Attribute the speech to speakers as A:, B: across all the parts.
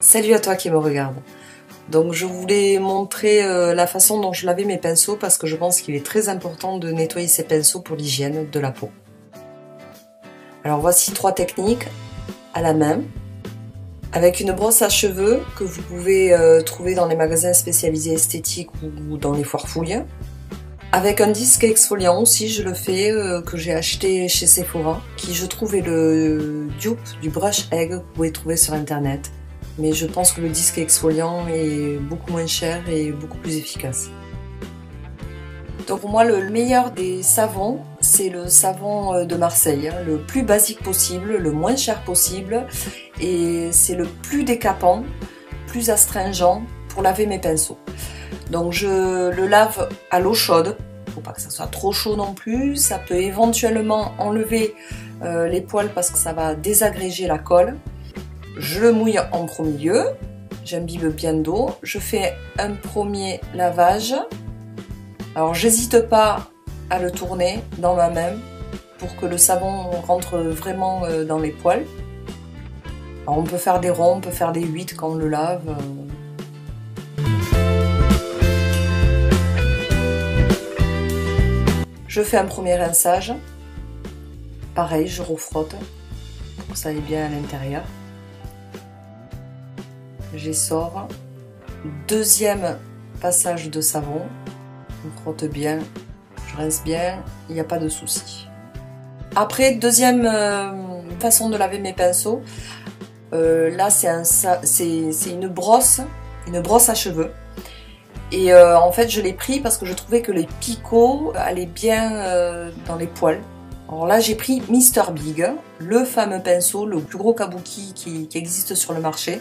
A: Salut à toi qui me regarde. Donc je voulais montrer la façon dont je lavais mes pinceaux parce que je pense qu'il est très important de nettoyer ses pinceaux pour l'hygiène de la peau. Alors voici 3 techniques à la main avec une brosse à cheveux que vous pouvez trouver dans les magasins spécialisés esthétiques ou dans les foires fouilles. Avec un disque exfoliant aussi, je le fais, que j'ai acheté chez Sephora, qui je trouve est le dupe du Brush Egg que vous pouvez trouver sur internet. Mais je pense que le disque exfoliant est beaucoup moins cher et beaucoup plus efficace. Donc pour moi, le meilleur des savons, c'est le savon de Marseille, le plus basique possible, le moins cher possible, et c'est le plus décapant, plus astringent pour laver mes pinceaux. Donc je le lave à l'eau chaude, il ne faut pas que ça soit trop chaud non plus, ça peut éventuellement enlever les poils parce que ça va désagréger la colle. Je le mouille en premier lieu, j'imbibe bien d'eau, je fais un premier lavage. Alors j'hésite pas à le tourner dans ma main pour que le savon rentre vraiment dans les poils. Alors on peut faire des ronds, on peut faire des 8 quand on le lave. Je fais un premier rinçage. Pareil, je refrotte pour que ça aille bien à l'intérieur. J'essore. Deuxième passage de savon. Je frotte bien, je rince bien, il n'y a pas de souci. Après, deuxième façon de laver mes pinceaux. Là, c'est une brosse à cheveux. Et en fait, je l'ai pris parce que je trouvais que les picots allaient bien dans les poils. Alors là, j'ai pris Mr Big, le fameux pinceau, le plus gros kabuki qui existe sur le marché.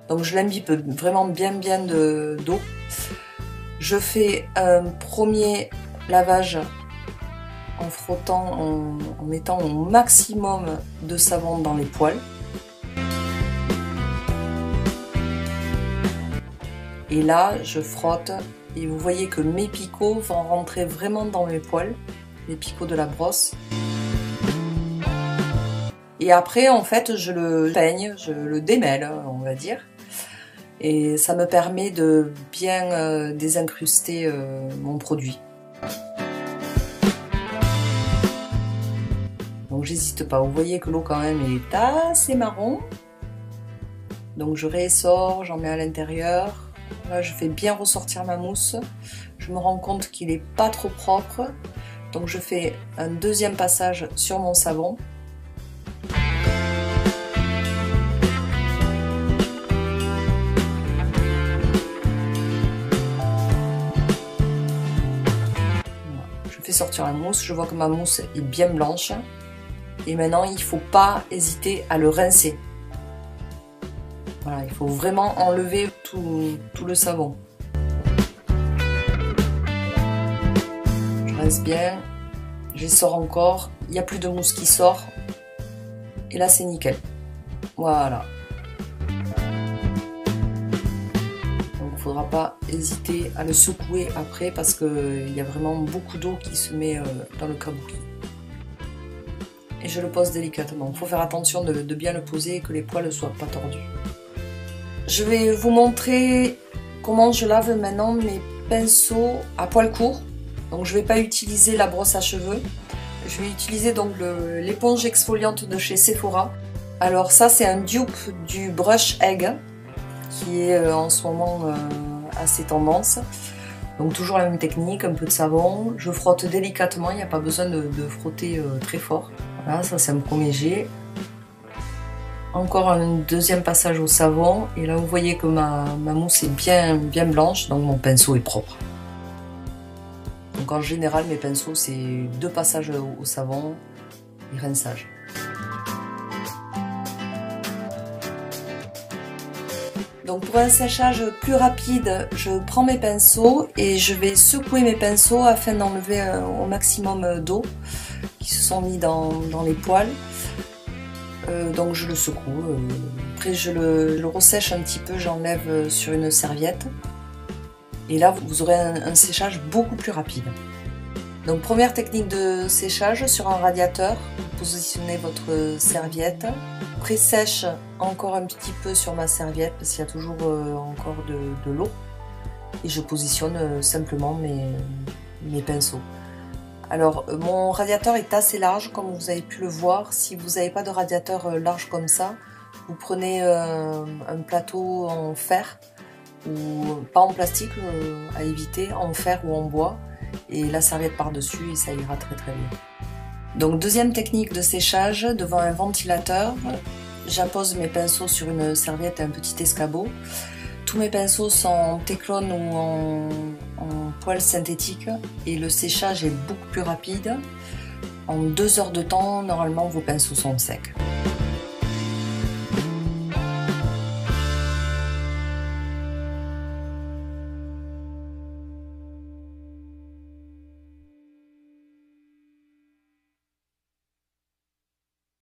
A: Donc je l'imbibe vraiment bien d'eau. Je fais un premier lavage en frottant, en mettant au maximum de savon dans les poils. Et là, je frotte et vous voyez que mes picots vont rentrer vraiment dans mes poils, les picots de la brosse. Et après, en fait, je le peigne, je le démêle, on va dire. Et ça me permet de bien désincruster mon produit. Donc j'hésite pas, vous voyez que l'eau quand même est assez marron. Donc je réessore, j'en mets à l'intérieur. Là je fais bien ressortir ma mousse. Je me rends compte qu'il n'est pas trop propre. Donc je fais un deuxième passage sur mon savon. Je fais sortir la mousse, je vois que ma mousse est bien blanche. Et maintenant il ne faut pas hésiter à le rincer. Voilà, il faut vraiment enlever tout le savon. Je rince bien, j'essore encore, il n'y a plus de mousse qui sort. Et là c'est nickel. Voilà. Donc il ne faudra pas hésiter à le secouer après parce qu'il y a vraiment beaucoup d'eau qui se met dans le kabuki. Et je le pose délicatement. Il faut faire attention de bien le poser et que les poils ne soient pas tordus. Je vais vous montrer comment je lave maintenant mes pinceaux à poils courts. Donc je ne vais pas utiliser la brosse à cheveux. Je vais utiliser donc l'éponge exfoliante de chez Sephora. Alors ça c'est un dupe du Brush Egg qui est en ce moment assez tendance. Donc toujours la même technique, un peu de savon. Je frotte délicatement, il n'y a pas besoin de frotter très fort. Voilà, ça c'est un premier jet. Encore un deuxième passage au savon. Et là vous voyez que ma mousse est bien blanche, donc mon pinceau est propre. Donc en général mes pinceaux c'est 2 passages au savon et rinçage. Donc pour un séchage plus rapide, je prends mes pinceaux et je vais secouer mes pinceaux afin d'enlever au maximum d'eau qui se sont mis dans les poils. Donc je le secoue. Après je le ressèche un petit peu, j'enlève sur une serviette. Et là, vous aurez un séchage beaucoup plus rapide. Donc première technique de séchage sur un radiateur, vous positionnez votre serviette, pré-sèche encore un petit peu sur ma serviette parce qu'il y a toujours encore de l'eau et je positionne simplement mes pinceaux. Alors mon radiateur est assez large comme vous avez pu le voir. Si vous n'avez pas de radiateur large comme ça, vous prenez un plateau en fer ou pas en plastique à éviter, en fer ou en bois, et la serviette par-dessus et ça ira très très bien. Donc deuxième technique de séchage, devant un ventilateur, j'appose mes pinceaux sur une serviette et un petit escabeau. Tous mes pinceaux sont en téclone ou en poils synthétique et le séchage est beaucoup plus rapide. En 2 heures de temps, normalement vos pinceaux sont secs.